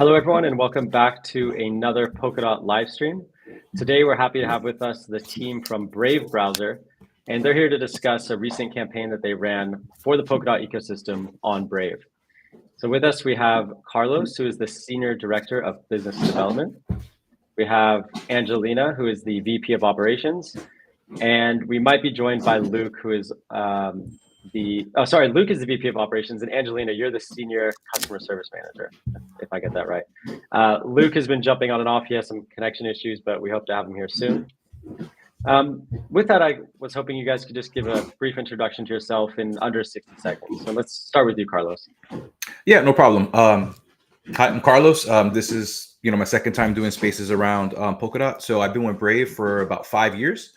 Hello, everyone, and welcome back to another Polkadot live stream. Today, we're happy to have with us the team from Brave Browser, and they're here to discuss a recent campaign that they ran for the Polkadot ecosystem on Brave. So with us, we have Carlos, who is the Senior Director of Business Development. We have Angelina, who is the VP of Operations, and we might be joined by Luke, who is Luke is the VP of Operations, and Angelina, you're the Senior Customer Service Manager, if I get that right. Luke has been jumping on and off. He has some connection issues, but we hope to have him here soon. With that, I was hoping you guys could just give a brief introduction to yourself in under 60 seconds. So let's start with you, Carlos. Yeah, no problem. Hi, I'm Carlos. This is my second time doing spaces around Polkadot. So I've been with Brave for about 5 years.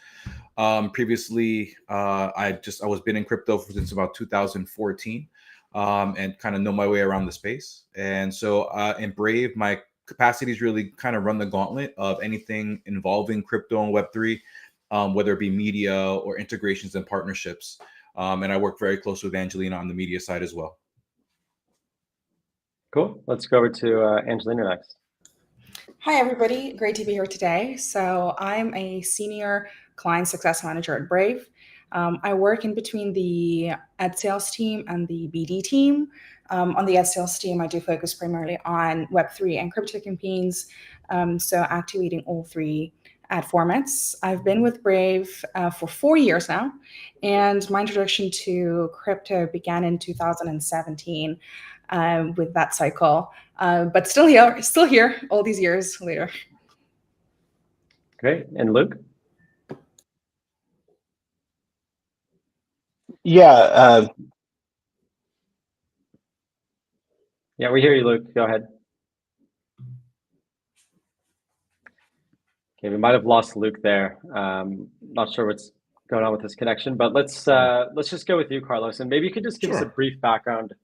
Previously, I was been in crypto since about 2014, and kind of know my way around the space. And so in Brave, my capacities really kind of run the gauntlet of anything involving crypto and Web3, whether it be media or integrations and partnerships. And I work very close with Angelina on the media side as well. Cool. Let's go over to Angelina next. Hi, everybody. Great to be here today. So I'm a senior client success manager at Brave. I work in between the ad sales team and the BD team. On the ad sales team, I do focus primarily on Web3 and crypto campaigns, so activating all three ad formats. I've been with Brave for 4 years now, and my introduction to crypto began in 2017 with that cycle, but still here all these years later. Great. And Luke? Yeah. Yeah, we hear you, Luke. Go ahead. Okay, we might have lost Luke there. Not sure what's going on with this connection, but let's just go with you, Carlos, and maybe you could just give us a brief background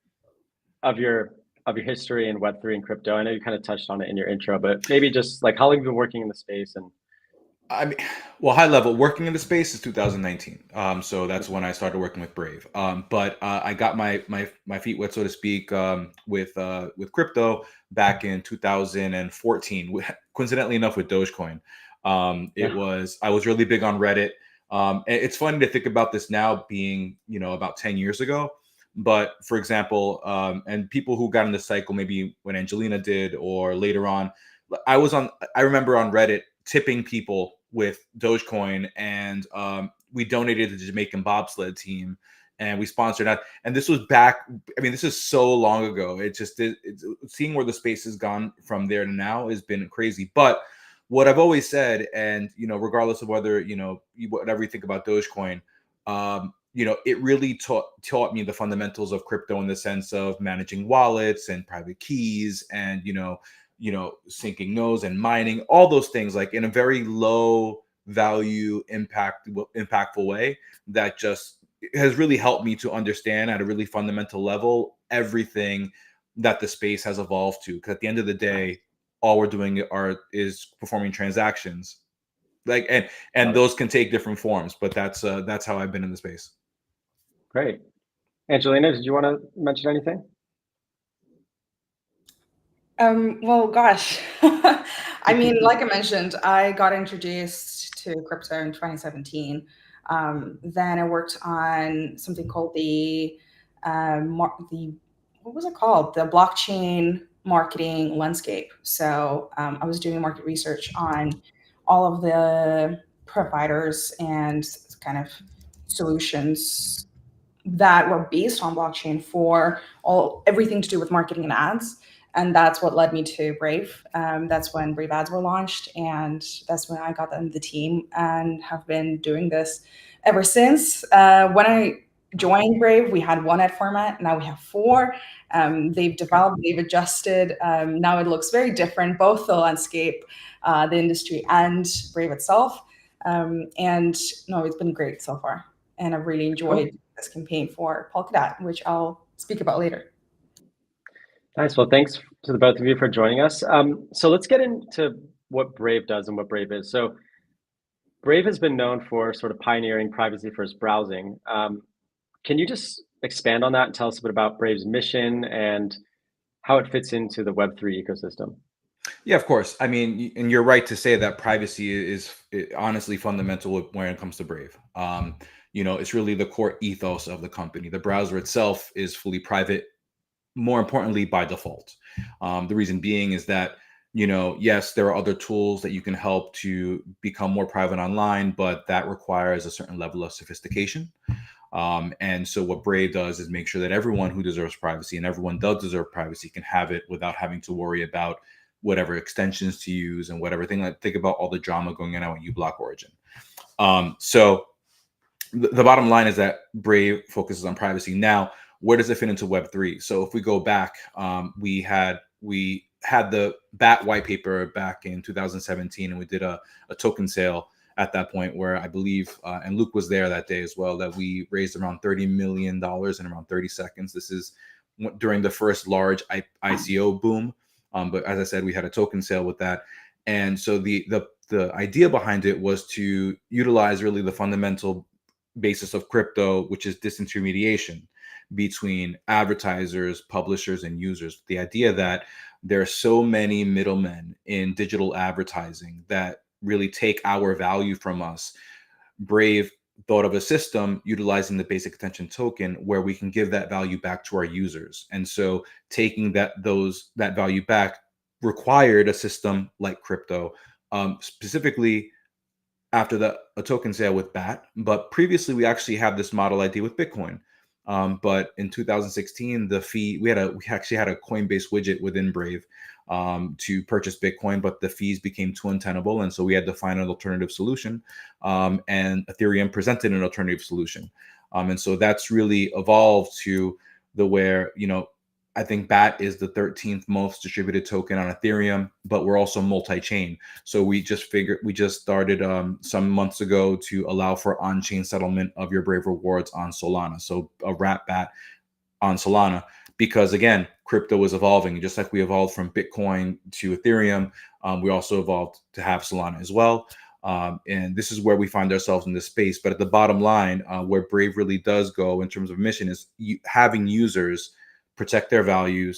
of your history in Web3 and crypto. I know you kind of touched on it in your intro, but maybe just like how long you've been working in the space. And I mean, well, high level working in the space is 2019. So that's when I started working with Brave. But I got my feet wet, so to speak, with crypto back in 2014. Coincidentally enough, with Dogecoin. I was really big on Reddit. It's funny to think about this now being about 10 years ago. But for example, and people who got in the cycle, maybe when Angelina did or later on, I remember on Reddit tipping people with Dogecoin, and we donated to the Jamaican bobsled team, and we sponsored that. And this was back, I mean, this is so long ago. Seeing where the space has gone from there to now has been crazy. But what I've always said, and regardless of whether whatever you think about Dogecoin, it really taught me the fundamentals of crypto in the sense of managing wallets and private keys and syncing nodes and mining, all those things, like in a very low value impactful way that just has really helped me to understand at a really fundamental level everything that the space has evolved to. Because at the end of the day, all we're doing is performing transactions, and those can take different forms, but that's how I've been in the space. Great. Angelina, did you want to mention anything? Well, gosh, I mean, like I mentioned, I got introduced to crypto in 2017. Then I worked on something called what was it called? The blockchain marketing landscape. So I was doing market research on all of the providers and kind of solutions that were based on blockchain for everything to do with marketing and ads. And that's what led me to Brave. That's when Brave ads were launched, and that's when I got into the team and have been doing this ever since. When I joined Brave, we had one ad format. Now we have 4. They've developed, they've adjusted. Now it looks very different, both the landscape, the industry, and Brave itself. And no, it's been great so far. And I've really enjoyed this campaign for Polkadot, which I'll speak about later. Nice. Well, thanks to the both of you for joining us. So let's get into what Brave does and what Brave is. So Brave has been known for sort of pioneering privacy-first browsing. Can you just expand on that and tell us a bit about Brave's mission and how it fits into the Web3 ecosystem. Yeah, of course. I mean, and you're right to say that privacy is honestly fundamental when it comes to Brave. It's really the core ethos of the company. The browser itself is fully private, more importantly, by default. The reason being is that, yes, there are other tools that you can help to become more private online, but that requires a certain level of sophistication. And so what Brave does is make sure that everyone who deserves privacy, and everyone does deserve privacy, can have it without having to worry about whatever extensions to use and whatever thing. Like, think about all the drama going on with uBlock Origin. So the bottom line is that Brave focuses on privacy. Now, where does it fit into Web3? So if we go back, we had the BAT white paper back in 2017, and we did a token sale at that point, where I believe, and Luke was there that day as well, that we raised around $30 million in around 30 seconds. This is during the first large ICO boom. But as I said, we had a token sale with that. And so the idea behind it was to utilize really the fundamental basis of crypto, which is disintermediation between advertisers, publishers, and users. The idea that there are so many middlemen in digital advertising that really take our value from us. Brave thought of a system utilizing the basic attention token where we can give that value back to our users. And so taking that value back required a system like crypto, specifically after a token sale with BAT. But previously, we actually had this model ID with Bitcoin. But in 2016, the fee we actually had a Coinbase widget within Brave to purchase Bitcoin, but the fees became too untenable, and so we had to find an alternative solution. And Ethereum presented an alternative solution, and so that's really evolved to where I think BAT is the 13th most distributed token on Ethereum, but we're also multi-chain. So we just started some months ago to allow for on-chain settlement of your Brave rewards on Solana. So a wrap BAT on Solana, because again, crypto is evolving. Just like we evolved from Bitcoin to Ethereum, we also evolved to have Solana as well. And this is where we find ourselves in this space. But at the bottom line, where Brave really does go in terms of mission is having users protect their value,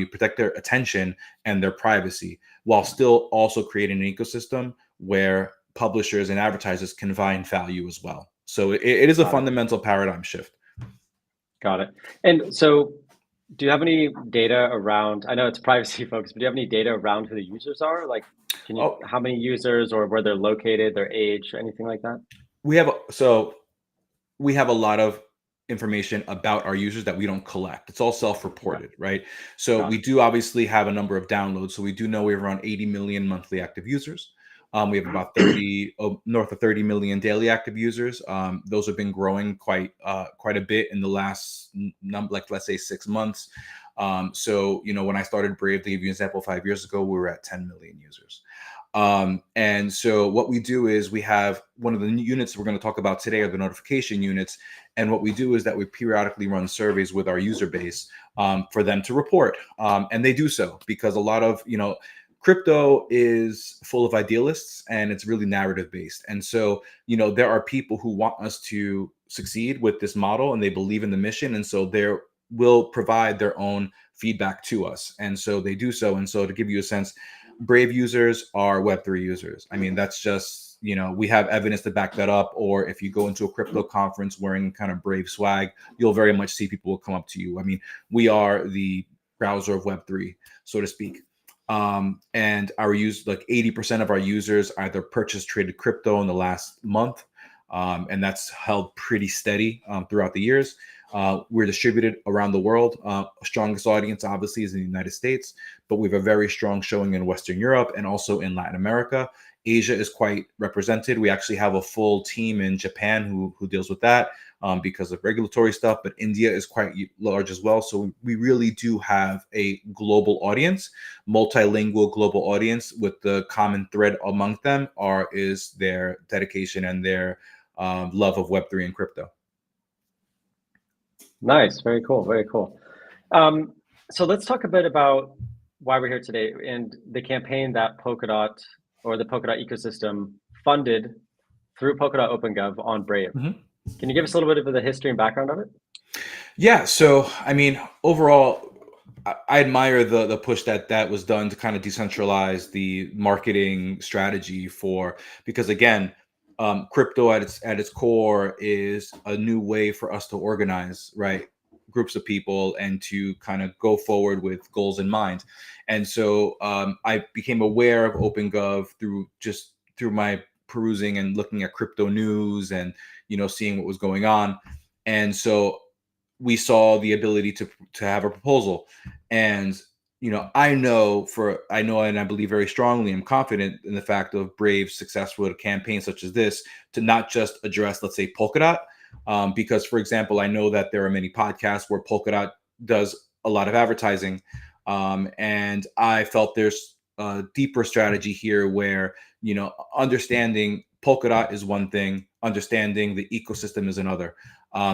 protect their attention and their privacy, while still also creating an ecosystem where publishers and advertisers can find value as well. So it is a fundamental paradigm shift. Got it. And so do you have any data around, I know it's privacy focused, but do you have any data around who the users are? Like, how many users, or where they're located, their age, anything like that? We have a lot of information about our users that we don't collect. It's all self-reported, right? So we do obviously have a number of downloads. So we do know we have around 80 million monthly active users. We have about north of 30 million daily active users. Those have been growing quite a bit in the last, let's say 6 months. So when I started Brave, to give you an example, 5 years ago, we were at 10 million users. And so what we do is we have one of the new units we're going to talk about today are the notification units. And what we do is that we periodically run surveys with our user base for them to report. And they do so because a lot of, crypto is full of idealists and it's really narrative based. And so, there are people who want us to succeed with this model and they believe in the mission. And so they will provide their own feedback to us. And so they do so. And so to give you a sense, Brave users are Web3 users. I mean, that's just, we have evidence to back that up. Or if you go into a crypto conference wearing kind of Brave swag, you'll very much see people will come up to you. I mean, we are the browser of Web3, so to speak. And our like 80% of our users either purchased traded crypto in the last month. And that's held pretty steady throughout the years. We're distributed around the world. Strongest audience obviously is in the United States, but we have a very strong showing in Western Europe and also in Latin America. Asia is quite represented. We actually have a full team in Japan who deals with that because of regulatory stuff, but India is quite large as well. So we really do have a global audience, multilingual global audience, with the common thread among them is their dedication and their love of Web3 and crypto. Nice. Very cool. Very cool. So let's talk a bit about why we're here today and the campaign that Polkadot, or the Polkadot ecosystem, funded through Polkadot OpenGov on Brave. Mm-hmm. Can you give us a little bit of the history and background of it? Yeah. So, I mean, overall, I admire the push that was done to kind of decentralize the marketing strategy because again, crypto at its core is a new way for us to organize, right, groups of people and to kind of go forward with goals in mind. And so I became aware of OpenGov through my perusing and looking at crypto news and seeing what was going on. And so we saw the ability to have a proposal. And I know and I believe very strongly, I'm confident in the fact of Brave's success with a campaign such as this to not just address, let's say, Polkadot, because, for example, I know that there are many podcasts where Polkadot does a lot of advertising, and I felt there's a deeper strategy here where understanding Polkadot is one thing, understanding the ecosystem is another.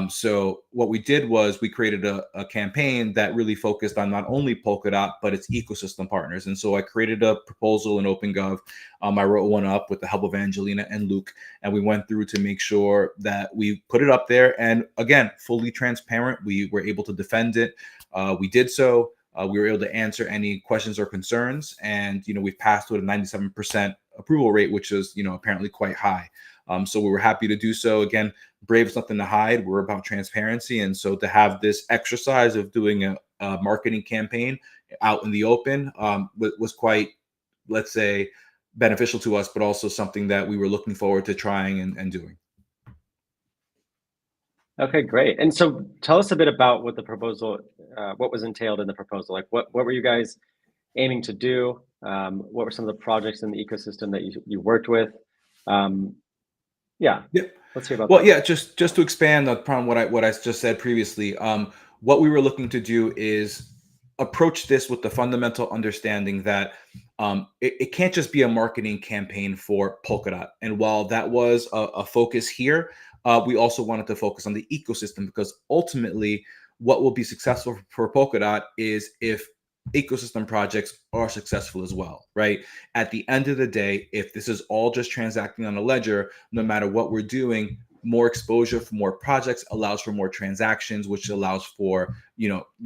So what we did was we created a campaign that really focused on not only Polkadot, but its ecosystem partners. And so I created a proposal in OpenGov. I wrote one up with the help of Angelina and Luke, and we went through to make sure that we put it up there. And again, fully transparent. We were able to defend it. We did so. We were able to answer any questions or concerns. And, we've passed with a 97% approval rate, which is, apparently quite high. So we were happy to do so. Again, Brave's nothing to hide. We're about transparency. And so to have this exercise of doing a marketing campaign out in the open was quite, let's say, beneficial to us, but also something that we were looking forward to trying and doing. Okay, great. And so tell us a bit about what the proposal, what was entailed in the proposal. Like what were you guys aiming to do? What were some of the projects in the ecosystem that you worked with? Yeah. Let's hear about that. Yeah, just to expand upon what I just said previously, what we were looking to do is approach this with the fundamental understanding that it can't just be a marketing campaign for Polkadot. And while that was a focus here, we also wanted to focus on the ecosystem, because ultimately what will be successful for Polkadot is if ecosystem projects are successful as well, right? At the end of the day, if this is all just transacting on a ledger, no matter what we're doing, more exposure for more projects allows for more transactions, which allows for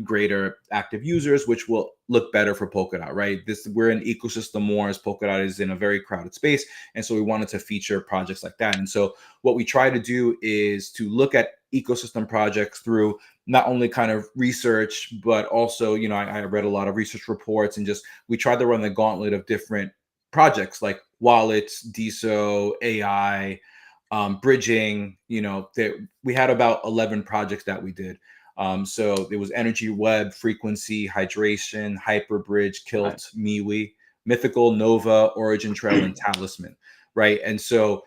greater active users, which will look better for Polkadot, right? We're an ecosystem more, as Polkadot is in a very crowded space, and so we wanted to feature projects like that. And so what we try to do is to look at ecosystem projects through not only kind of research, but also I read a lot of research reports, and we tried to run the gauntlet of different projects like wallets, DeSo, AI, bridging. We had about 11 projects that we did. So there was Energy Web, Frequency, Hydration, Hyperbridge, Kilt, MeWe, Mythical, Nova, Origin Trail, and Talisman, right? And so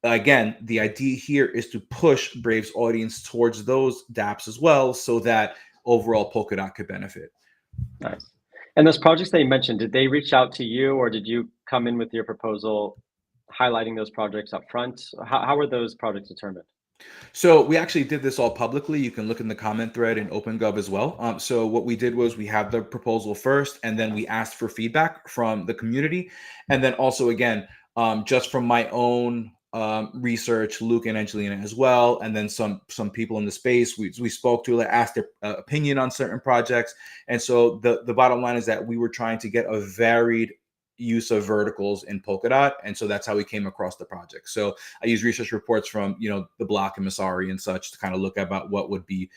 again, the idea here is to push Brave's audience towards those dApps as well, so that overall Polkadot could benefit. Nice. And those projects that you mentioned, did they reach out to you, or did you come in with your proposal highlighting those projects up front? How were those projects determined? So we actually did this all publicly. You can look in the comment thread in OpenGov as well. So what we did was we had the proposal first, and then we asked for feedback from the community. And then also, again, just from my own research, Luke and Angelina as well, and then some people in the space we spoke to, asked their opinion on certain projects. And so the bottom line is that we were trying to get a varied use of verticals in Polkadot, and so that's how we came across the project. So I use research reports from the Block and Masari and such to kind of look about what would be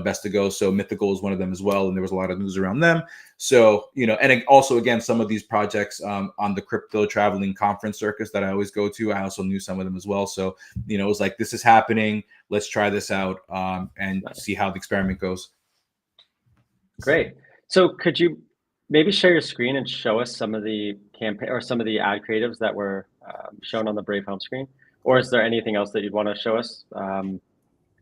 best to go. So Mythical is one of them as well, and there was a lot of news around them. So and also, again, some of these projects on the crypto traveling conference circus that I always go to, I also knew some of them as well. So it was like, this is happening, let's try this out and see how the experiment goes. Great. So could you maybe share your screen and show us some of the campaign or some of the ad creatives that were shown on the Brave home screen? Or is there anything else that you'd want to show us?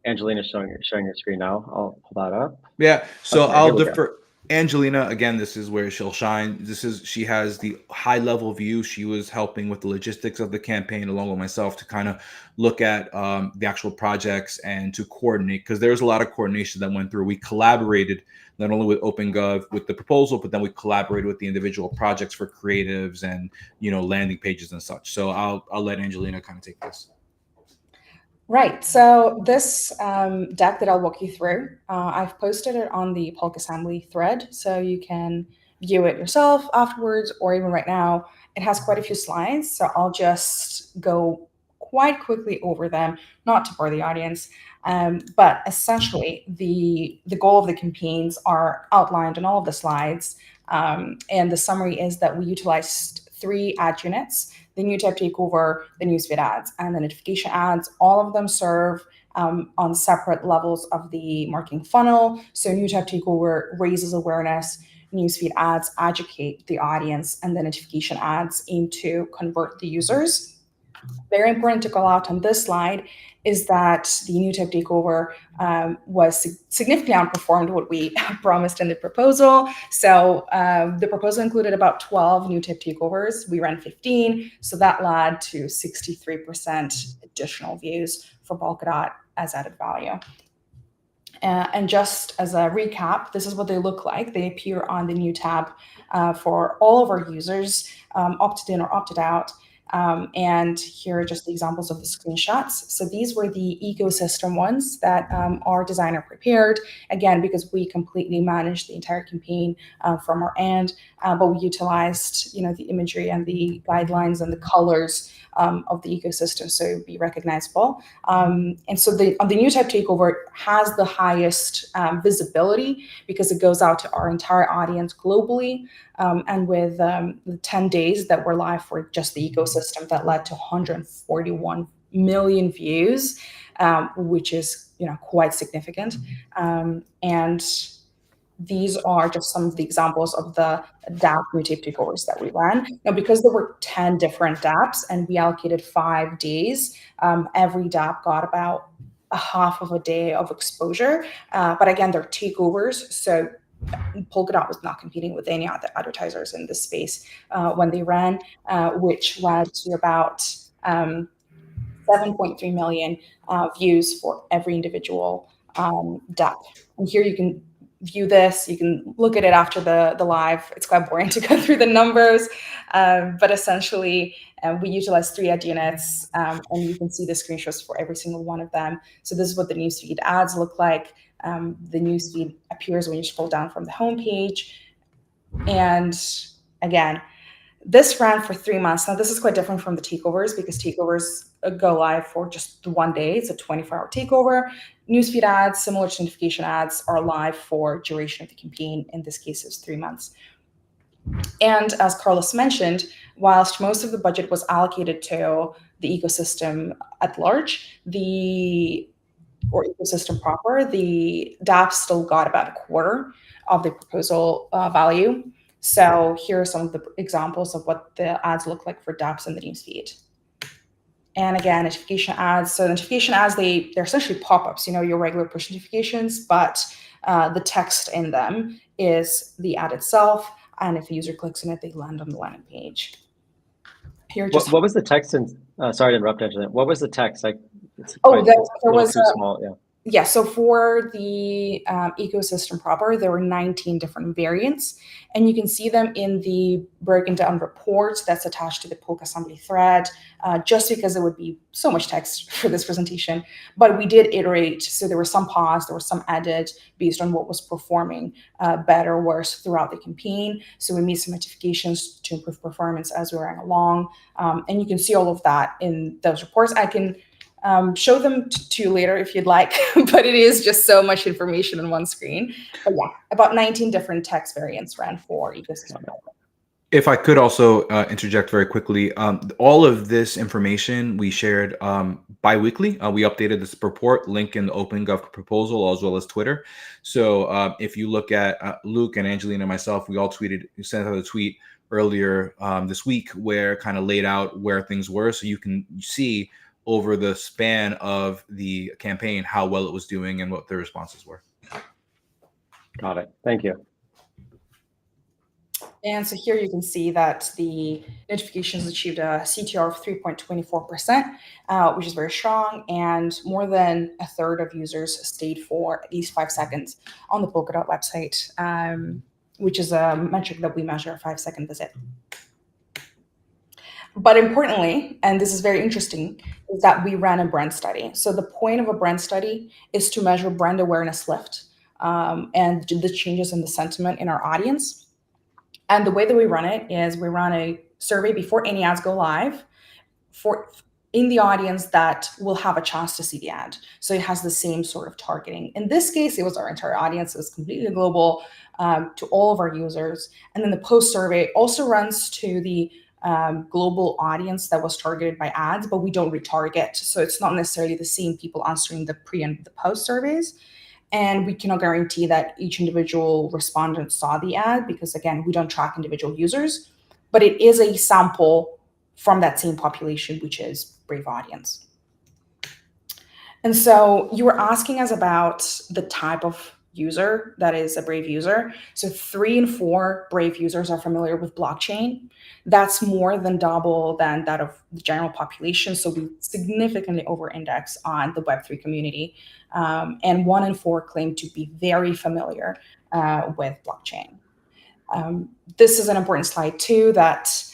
Angelina's showing your screen now. I'll pull that up. Yeah. So Okay, I'll defer. Angelina, again, this is where she'll shine. She has the high level view. She was helping with the logistics of the campaign along with myself to kind of look at the actual projects and to coordinate, because there's a lot of coordination that went through. We collaborated not only with OpenGov with the proposal, but then we collaborated with the individual projects for creatives and landing pages and such. So I'll let Angelina kind of take this. Right. So this deck that I'll walk you through, I've posted it on the Polk Assembly thread, so you can view it yourself afterwards, or even right now. It has quite a few slides, so I'll just go quite quickly over them, not to bore the audience. But essentially, the goal of the campaigns are outlined in all of the slides, and the summary is that we utilized 3 ad units: the new tab takeover, the newsfeed ads, and the notification ads. All of them serve on separate levels of the marketing funnel. So new tab takeover raises awareness, newsfeed ads educate the audience, and the notification ads aim to convert the users. Very important to call out on this slide is that the new tab takeover was significantly outperformed what we promised in the proposal. So the proposal included about 12 new tab takeovers. We ran 15, so that led to 63% additional views for Polkadot as added value. And just as a recap, this is what they look like. They appear on the new tab for all of our users, opted in or opted out. And here are just the examples of the screenshots. So these were the ecosystem ones that our designer prepared, again, because we completely managed the entire campaign from our end, but we utilized, the imagery and the guidelines and the colors of the ecosystem, so it would be recognizable. And so the new type takeover has the highest visibility because it goes out to our entire audience globally. And with the 10 days that were live for just the ecosystem, that led to 141 million views, which is quite significant. And these are just some of the examples of the DApp new tape takeovers that we ran. Now, because there were 10 different DApps and we allocated 5 days, every DApp got about a half of a day of exposure. But again, they're takeovers, so Polkadot was not competing with any other advertisers in this space when they ran, which led to about 7.3 million views for every individual DApp. And here you can view this. You can look at it after the live. It's quite boring to go through the numbers, but essentially we utilize 3 ad units, and you can see the screenshots for every single one of them. So this is what the newsfeed ads look like. The newsfeed appears when you scroll down from the homepage. And again, this ran for 3 months. Now, this is quite different from the takeovers because takeovers go live for just 1 day. It's a 24-hour takeover. Newsfeed ads, similar to notification ads, are live for duration of the campaign. In this case, it's 3 months. And as Carlos mentioned, whilst most of the budget was allocated to the ecosystem at large, or ecosystem proper, the DApp still got about a quarter of the proposal value. So here are some of the examples of what the ads look like for DApps in the newsfeed. And again, notification ads. So notification ads, they're essentially pop-ups, your regular push notifications, but the text in them is the ad itself. And if a user clicks on it, they land on the landing page. Here, just what was the text? Sorry to interrupt, Angela. What was the text? There was too small. Yeah. Yeah, so for the ecosystem proper, there were 19 different variants, and you can see them in the broken down report that's attached to the Polk Assembly thread, just because it would be so much text for this presentation. But we did iterate, so there was some pause, there was some edit based on what was performing better or worse throughout the campaign. So we made some modifications to improve performance as we ran along, and you can see all of that in those reports. I can show them to you later if you'd like, but it is just so much information on one screen. But yeah, about 19 different text variants ran for ecosystem. If I could also interject very quickly, all of this information we shared bi-weekly. We updated this report, link in the OpenGov proposal, as well as Twitter. So if you look at Luke and Angelina and myself, we sent out a tweet earlier this week where kind of laid out where things were. So you can see over the span of the campaign how well it was doing and what the responses were. Got it. Thank you. And so here you can see that the notifications achieved a CTR of 3.24%, which is very strong, and more than a third of users stayed for at least 5 seconds on the Polkadot website, which is a metric that we measure, a 5-second visit. But importantly, and this is very interesting, is that we ran a brand study. So the point of a brand study is to measure brand awareness lift and the changes in the sentiment in our audience. And the way that we run it is we run a survey before any ads go live for in the audience that will have a chance to see the ad. So it has the same sort of targeting. In this case, it was our entire audience. It was completely global to all of our users. And then the post survey also runs to the global audience that was targeted by ads, but we don't retarget. So it's not necessarily the same people answering the pre and the post surveys. And we cannot guarantee that each individual respondent saw the ad because, again, we don't track individual users, but it is a sample from that same population, which is Brave audience. And so you were asking us about the type of user that is a Brave user. So 3 in 4 Brave users are familiar with blockchain. That's more than double than that of the general population. So we significantly over-index on the Web3 community. And 1 in 4 claim to be very familiar with blockchain. This is an important slide too, that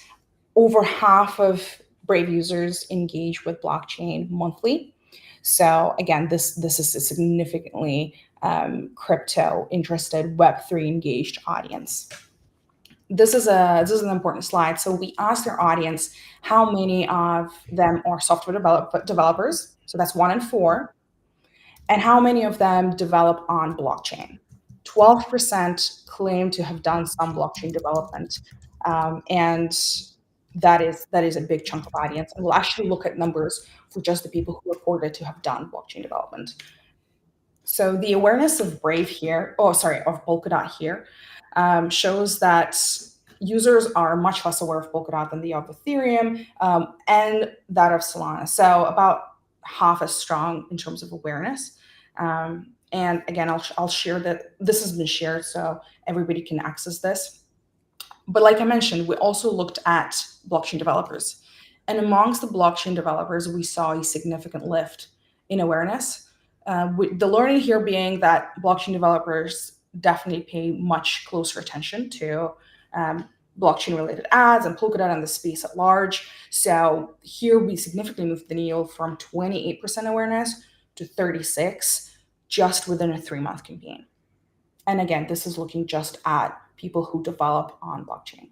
over half of Brave users engage with blockchain monthly. So again, this is a significantly crypto interested Web3 engaged audience. This is an important slide. So we asked our audience how many of them are software developers. So that's 1 in 4. And how many of them develop on blockchain. 12% claim to have done some blockchain development. And that is a big chunk of audience. And we'll actually look at numbers for just the people who reported to have done blockchain development. So the awareness of Brave here, of Polkadot here, shows that users are much less aware of Polkadot than they are of Ethereum and that of Solana. So about half as strong in terms of awareness. And again, I'll share that this has been shared so everybody can access this. But like I mentioned, we also looked at blockchain developers. And amongst the blockchain developers, we saw a significant lift in awareness. With the learning here being that blockchain developers definitely pay much closer attention to blockchain-related ads and Polkadot and the space at large. So here we significantly moved the needle from 28% awareness to 36% just within a 3-month campaign. And again, this is looking just at people who develop on blockchain.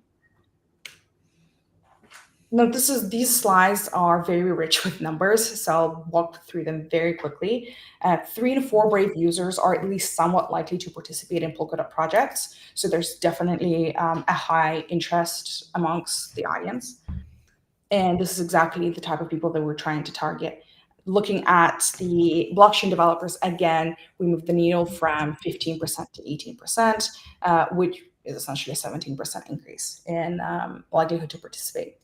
Now, these slides are very rich with numbers, so I'll walk through them very quickly. 3 to 4 Brave users are at least somewhat likely to participate in Polkadot projects, so there's definitely a high interest amongst the audience. And this is exactly the type of people that we're trying to target. Looking at the blockchain developers, again, we moved the needle from 15% to 18%, which is essentially a 17% increase in likelihood to participate.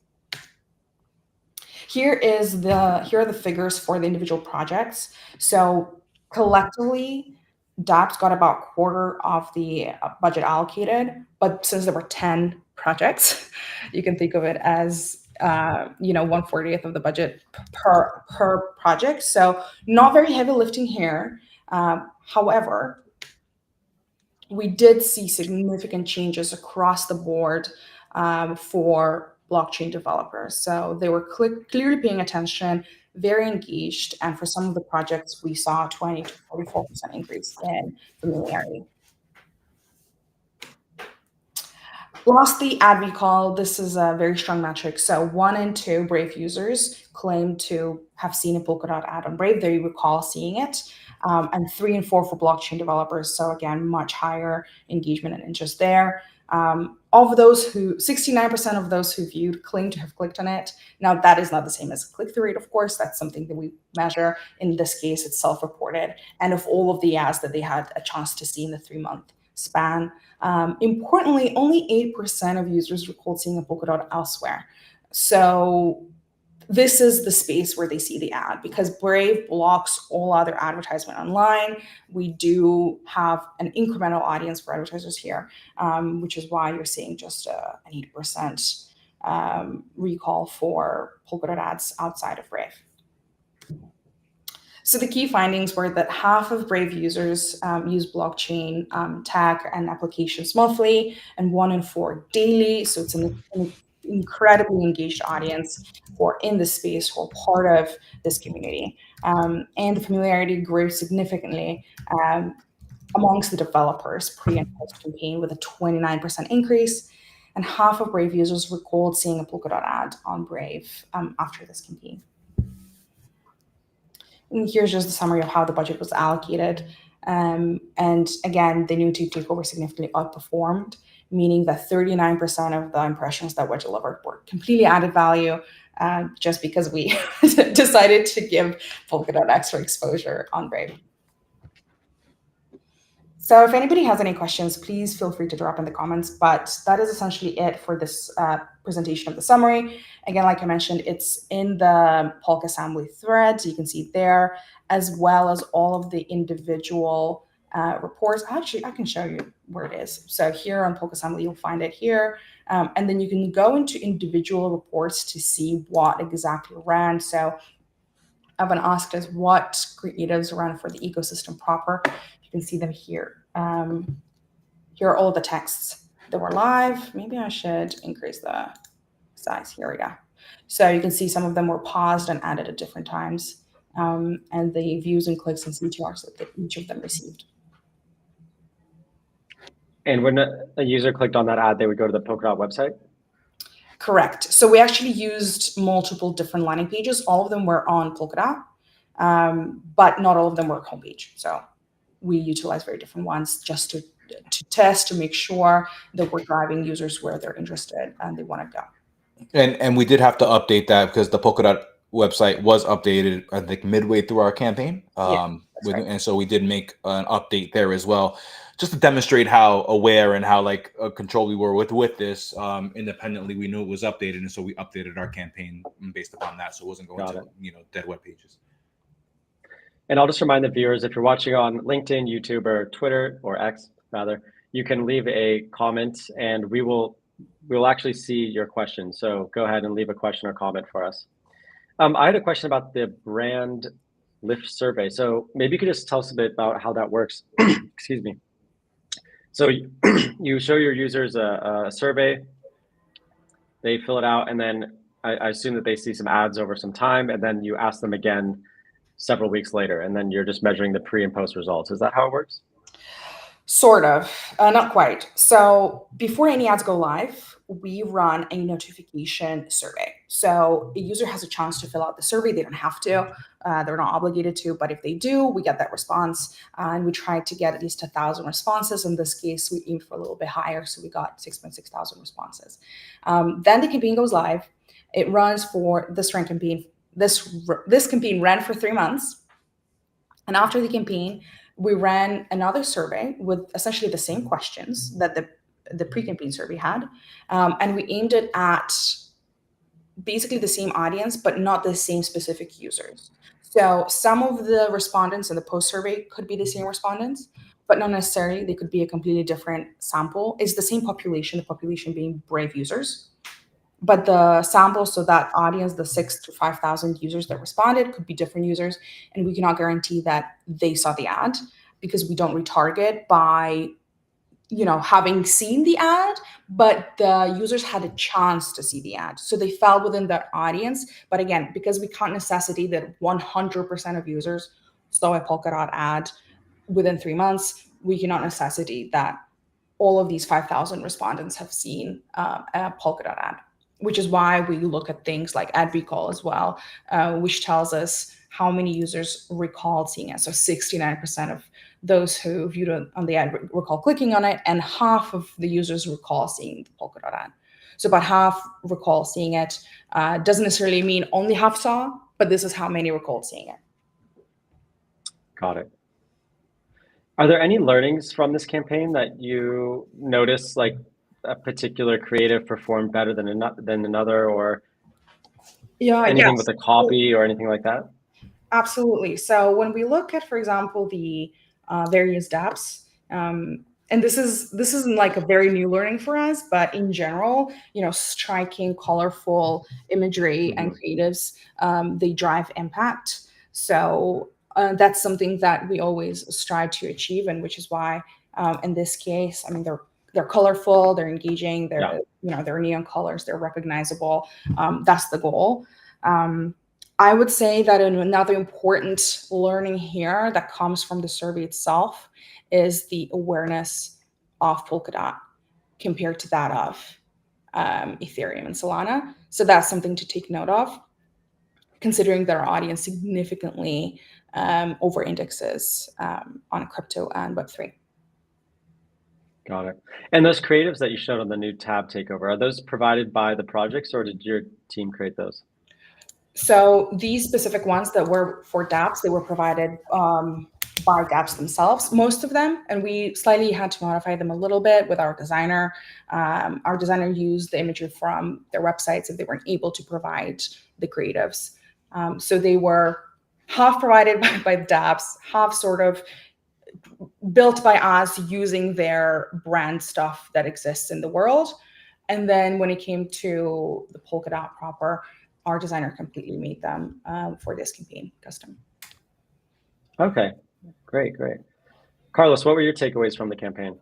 Here are the figures for the individual projects. So collectively, dApps got about a quarter of the budget allocated, but since there were 10 projects, you can think of it as 1/40th of the budget per project. So not very heavy lifting here. However, we did see significant changes across the board for blockchain developers. So they were clearly paying attention, very engaged, and for some of the projects, we saw a 20 to 44% increase in familiarity. Lastly, ad recall. This is a very strong metric. So 1 in 2 Brave users claim to have seen a Polkadot ad on Brave. They recall seeing it. And 3 in 4 for blockchain developers. So again, much higher engagement and interest there. Of those 69% of those who viewed claim to have clicked on it. Now, that is not the same as click-through rate, of course. That's something that we measure. In this case, it's self-reported. And of all of the ads that they had a chance to see in the 3-month span. Importantly, only 8% of users recalled seeing a Polkadot elsewhere. So this is the space where they see the ad, because Brave blocks all other advertisement online. We do have an incremental audience for advertisers here, which is why you're seeing just an 8% recall for Polkadot ads outside of Brave. So the key findings were that half of Brave users use blockchain tech and applications monthly, and 1 in 4 daily. So it's an incredibly engaged audience who are in the space, who are part of this community. And the familiarity grew significantly amongst the developers pre and post campaign, with a 29% increase. And half of Brave users recalled seeing a Polkadot ad on Brave after this campaign. And here's just the summary of how the budget was allocated. And again, the new takeover significantly outperformed, meaning that 39% of the impressions that were delivered were completely added value, just because we decided to give Polkadot extra exposure on Brave. So if anybody has any questions, please feel free to drop in the comments. But that is essentially it for this presentation of the summary. Again, like I mentioned, it's in the Polk Assembly thread, so you can see it there, as well as all of the individual reports. Actually, I can show you where it is. So here on Polk Assembly, you'll find it here. And then you can go into individual reports to see what exactly ran. So I've been asked as what creatives ran for the ecosystem proper. You can see them here. Here are all the texts that were live. Maybe I should increase the size. Here we go. So you can see some of them were paused and added at different times, and the views and clicks and CTRs that each of them received. And when a user clicked on that ad, they would go to the Polkadot website? Correct. So we actually used multiple different landing pages. All of them were on Polkadot, but not all of them were homepage. So we utilize very different ones just to test, to make sure that we're driving users where they're interested and they want to go. And we did have to update that because the Polkadot website was updated, I think, midway through our campaign. Right. And so we did make an update there as well, just to demonstrate how aware and how control we were with this. Independently, we knew it was updated, and so we updated our campaign based upon that, so it wasn't going to dead web pages. And I'll just remind the viewers, if you're watching on LinkedIn, YouTube, or Twitter, or X rather, you can leave a comment, and we'll actually see your question. So go ahead and leave a question or comment for us. I had a question about the brand lift survey. So maybe you could just tell us a bit about how that works. Excuse me. So you show your users a survey, they fill it out, and then I assume that they see some ads over some time, and then you ask them again several weeks later, and then you're just measuring the pre and post results. Is that how it works? Sort of, not quite. So before any ads go live, we run a notification survey. So a user has a chance to fill out the survey. They don't have to, they're not obligated to, but if they do, we get that response. And we try to get at least 1,000 responses. In this case, we aimed for a little bit higher, so we got 6,600 responses. Then the campaign goes live. It runs for this campaign. This campaign ran for 3 months. And after the campaign, we ran another survey with essentially the same questions that the pre-campaign survey had. And we aimed it at basically the same audience, but not the same specific users. So some of the respondents in the post survey could be the same respondents, but not necessarily. They could be a completely different sample. It's the same population, the population being Brave users. But the sample, so that audience, the 6,000 to 5,000 users that responded, could be different users. And we cannot guarantee that they saw the ad because we don't retarget by, having seen the ad, but the users had a chance to see the ad. So they fell within that audience. But again, because we can't necessitate that 100% of users saw a Polkadot ad within 3 months, we cannot necessitate that all of these 5,000 respondents have seen a Polkadot ad, which is why we look at things like ad recall as well, which tells us how many users recalled seeing it. So 69% of those who viewed it on the ad recall clicking on it, and half of the users recall seeing the Polkadot ad. So about half recall seeing it. Doesn't necessarily mean only half saw, but this is how many recalled seeing it. Got it. Are there any learnings from this campaign that you notice, like a particular creative performed better than another, or anything with the copy or anything like that? Absolutely. So when we look at, for example, the various dApps, and this isn't like a very new learning for us, but in general, striking, colorful imagery and creatives, they drive impact. So that's something that we always strive to achieve, and which is why in this case, there colorful, they're engaging, they're Yeah. they're neon colors, they're recognizable. That's the goal. I would say that another important learning here that comes from the survey itself is the awareness of Polkadot compared to that of Ethereum and Solana. So that's something to take note of, considering that our audience significantly over indexes on crypto and Web3. Got it. And those creatives that you showed on the new tab takeover, are those provided by the projects or did your team create those? So these specific ones that were for dApps, they were provided by dApps themselves, most of them, and we slightly had to modify them a little bit with our designer. Our designer used the imagery from their websites if they weren't able to provide the creatives. So they were half provided by dApps, half sort of built by us using their brand stuff that exists in the world. And then when it came to the Polkadot proper, our designer completely made them for this campaign custom. Okay, great. Carlos, what were your takeaways from the campaign?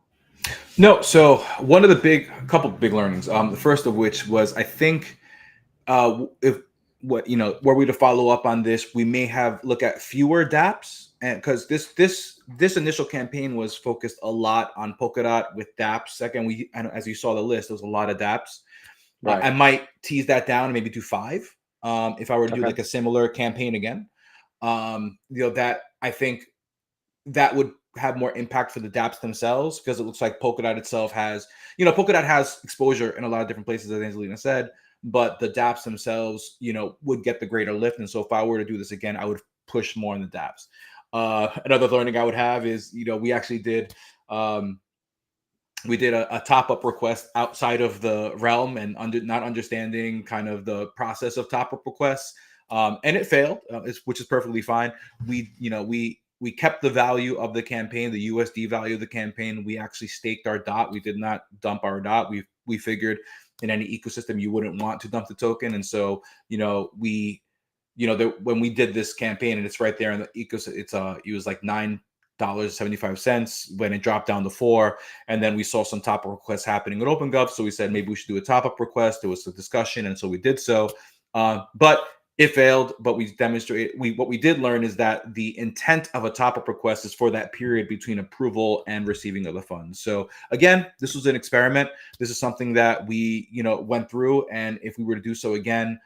No, so one of the couple big learnings. The first of which was, I think, were we to follow up on this, we may have look at fewer dApps, and because this initial campaign was focused a lot on Polkadot with dApps. Second, as you saw the list, there was a lot of dApps. Right. I might tease that down and maybe do 5 if I were to do like a similar campaign again. That I think that would have more impact for the dApps themselves, because it looks like Polkadot itself has, Polkadot has exposure in a lot of different places, as Angelina said, but the dApps themselves, would get the greater lift. And so if I were to do this again, I would push more on the dApps. Another learning I would have is, we actually did, we did a top-up request outside of the realm and not understanding kind of the process of top-up requests. And it failed, which is perfectly fine. We kept the value of the campaign, the USD value of the campaign. We actually staked our DOT. We did not dump our DOT. We figured in any ecosystem you wouldn't want to dump the token, and so when we did this campaign, and it's right there in the ecosystem, it was like $9.75 when it dropped down to $4, and then we saw some top-up requests happening at OpenGov, so we said maybe we should do a top-up request. There was a discussion, and so we did so, but it failed. But we demonstrated, what we did learn is that the intent of a top-up request is for that period between approval and receiving of the funds. So again, this was an experiment. This is something that we went through, and if we were to do so again,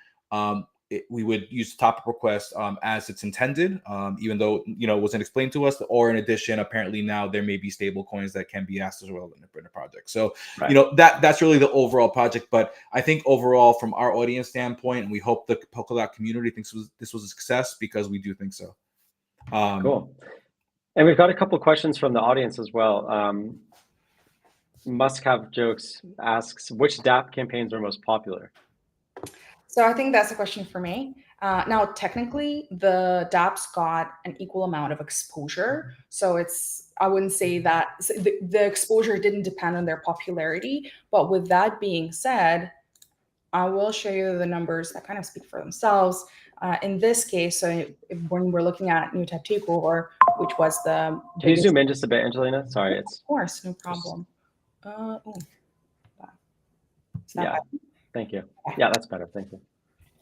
we would use the top-up request as it's intended, even though it wasn't explained to us. Or in addition, apparently now there may be stable coins that can be asked as well in the project. So right. That's really the overall project. But I think overall, from our audience standpoint, and we hope the Polkadot community thinks this was a success, because we do think so. Cool. And we've got a couple questions from the audience as well. Must Have Jokes asks, which dApp campaigns are most popular? So I think that's a question for me. Now, technically, the dApps got an equal amount of exposure. So I wouldn't say that the exposure didn't depend on their popularity. But with that being said, I will show you the numbers that kind of speak for themselves. In this case, so when we're looking at New Type Takeover, which was the Can you zoom in just a bit, Angelina? Sorry, of course, no problem. Yeah. Thank you. Yeah, that's better. Thank you.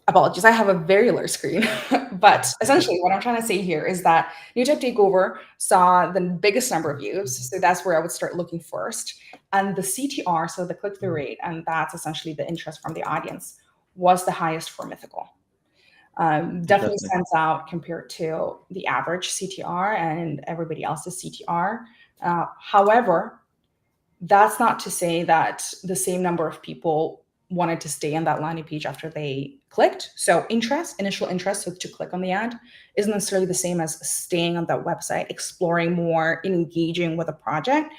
Apologies, I have a very large screen. But essentially what I'm trying to say here is that New Type Takeover saw the biggest number of views. So that's where I would start looking first. And the CTR, so the click-through rate, and that's essentially the interest from the audience, was the highest for Mythical. Definitely stands out compared to the average CTR and everybody else's CTR. However, that's not to say that the same number of people wanted to stay on that landing page after they clicked. So initial interest, so to click on the ad, isn't necessarily the same as staying on that website, exploring more, engaging with a project.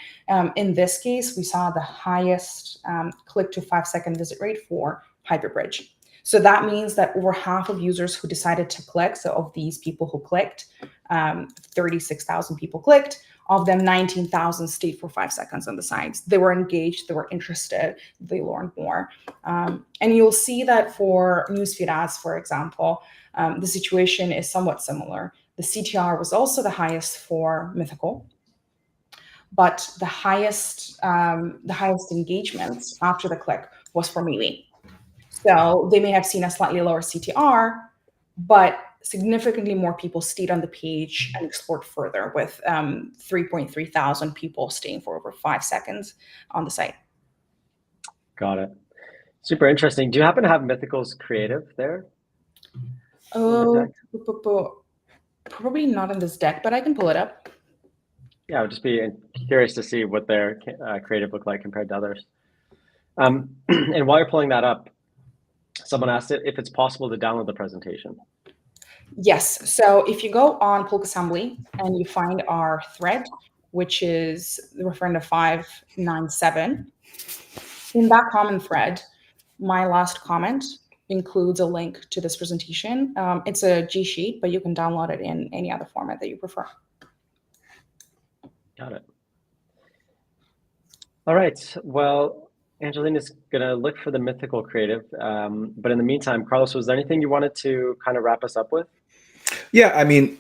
In this case, we saw the highest click to 5-second visit rate for Hyperbridge. So that means that over half of users who decided to click, so of these people who clicked, 36,000 people clicked, of them 19,000 stayed for 5 seconds on the sites. They were engaged, they were interested, they learned more. And you'll see that for newsfeed ads, for example, the situation is somewhat similar. The CTR was also the highest for Mythical, but the highest engagements after the click was for melee. So they may have seen a slightly lower CTR, but significantly more people stayed on the page and explored further, with 3.3 thousand people staying for over 5 seconds on the site. Got it. Super interesting. Do you happen to have Mythical's creative there? Oh, probably not in this deck, but I can pull it up. Yeah, I would just be curious to see what their creative looked like compared to others. And while you're pulling that up, someone asked it if it's possible to download the presentation. Yes. So if you go on Polk Assembly and you find our thread, which is the referenda 597, in that common thread, my last comment includes a link to this presentation. It's a G sheet, but you can download it in any other format that you prefer. Got it. All right. Well, Angelina's going to look for the Mythical creative. But in the meantime, Carlos, was there anything you wanted to kind of wrap us up with? Yeah, I mean,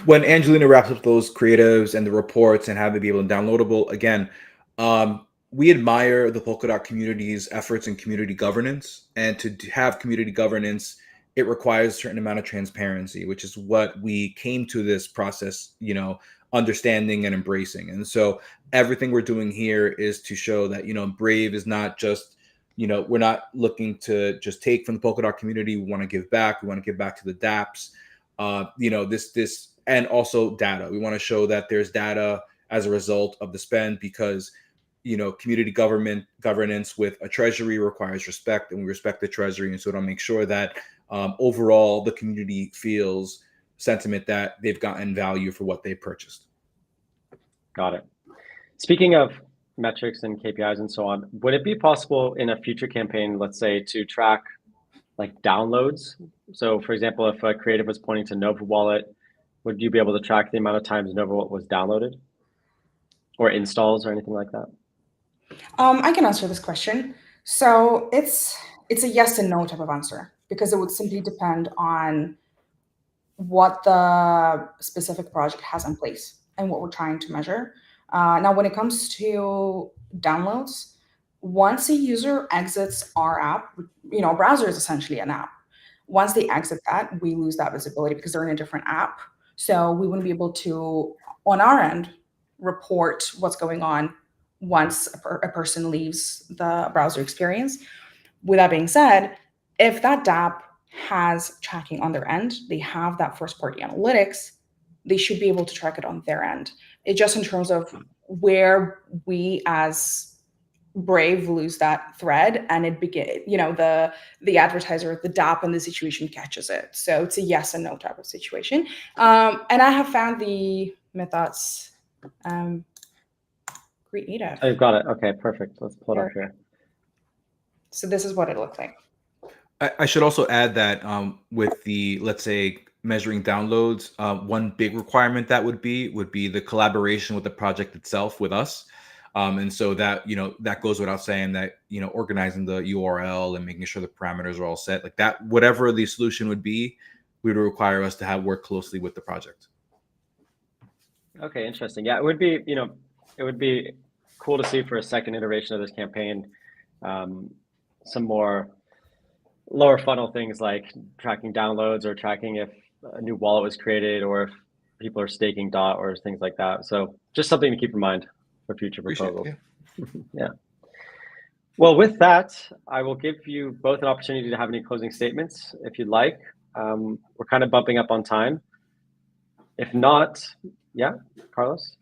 when Angelina wraps up those creatives and the reports and have it be able to downloadable, again, we admire the Polkadot community's efforts in community governance. And to have community governance, it requires a certain amount of transparency, which is what we came to this process, understanding and embracing. And so everything we're doing here is to show that, Brave is not just, we're not looking to just take from the Polkadot community. We want to give back. We want to give back to the dApps. This and also data. We want to show that there's data as a result of the spend, because community governance with a treasury requires respect, and we respect the treasury. And so to make sure that overall the community feels sentiment that they've gotten value for what they purchased. Got it. Speaking of metrics and KPIs and so on, would it be possible in a future campaign, let's say, to track like downloads? So for example, if a creative was pointing to Nova Wallet, would you be able to track the amount of times Nova Wallet was downloaded or installs or anything like that? I can answer this question. So it's a yes and no type of answer, because it would simply depend on what the specific project has in place and what we're trying to measure. Now, when it comes to downloads, once a user exits our app, a browser is essentially an app. Once they exit that, we lose that visibility because they're in a different app. So we wouldn't be able to, on our end, report what's going on once a person leaves the browser experience. With that being said, if that dApp has tracking on their end, they have that first-party analytics, they should be able to track it on their end. It just in terms of where we as Brave lose that thread, and it begin, the advertiser, the dApp in the situation catches it. So it's a yes and no type of situation. And I have found the Mythos creative. Oh, you've got it. Okay, perfect. Let's pull it up here. So this is what it looked like. I should also add that with the, let's say, measuring downloads, one big requirement that would be the collaboration with the project itself, with us. And so that, that goes without saying that, organizing the URL and making sure the parameters are all set like that, whatever the solution would be, would require us to work closely with the project. Okay, interesting. Yeah, it would be cool to see for a second iteration of this campaign, some more lower funnel things like tracking downloads or tracking if a new wallet was created or if people are staking DOT or things like that. So just something to keep in mind for future proposals. Yeah. Well, with that, I will give you both an opportunity to have any closing statements if you'd like. We're kind of bumping up on time. If not, yeah, Carlos?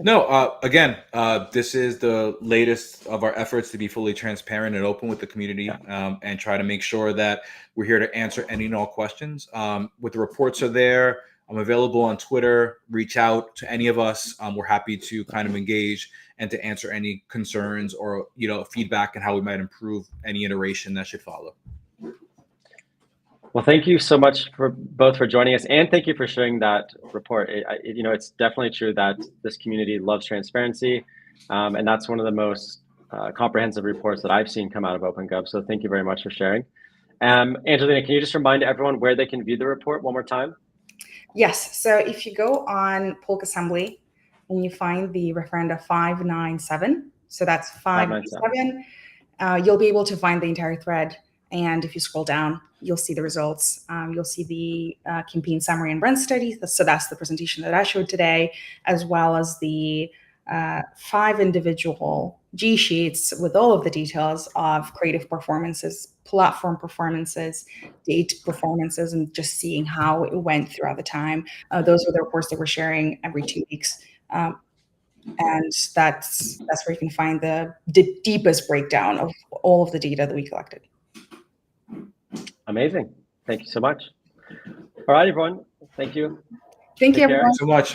No, again, this is the latest of our efforts to be fully transparent and open with the community, and try to make sure that we're here to answer any and all questions. With the reports are there. I'm available on Twitter. Reach out to any of us. We're happy to kind of engage and to answer any concerns or feedback and how we might improve any iteration that should follow. Well, thank you so much for joining us, and thank you for sharing that report. It's definitely true that this community loves transparency, and that's one of the most comprehensive reports that I've seen come out of OpenGov. So thank you very much for sharing. Angelina, can you just remind everyone where they can view the report one more time? Yes. So if you go on Polk Assembly when you find the referenda 597, so that's 597, you'll be able to find the entire thread. And if you scroll down, you'll see the results. You'll see the campaign summary and brand study. So that's the presentation that I showed today, as well as the 5 individual G sheets with all of the details of creative performances, platform performances, date performances, and just seeing how it went throughout the time. Those are the reports that we're sharing every 2 weeks. And that's where you can find the deepest breakdown of all of the data that we collected. Amazing. Thank you so much. All right, everyone. Thank you. Thank you, Take care. everyone. So much.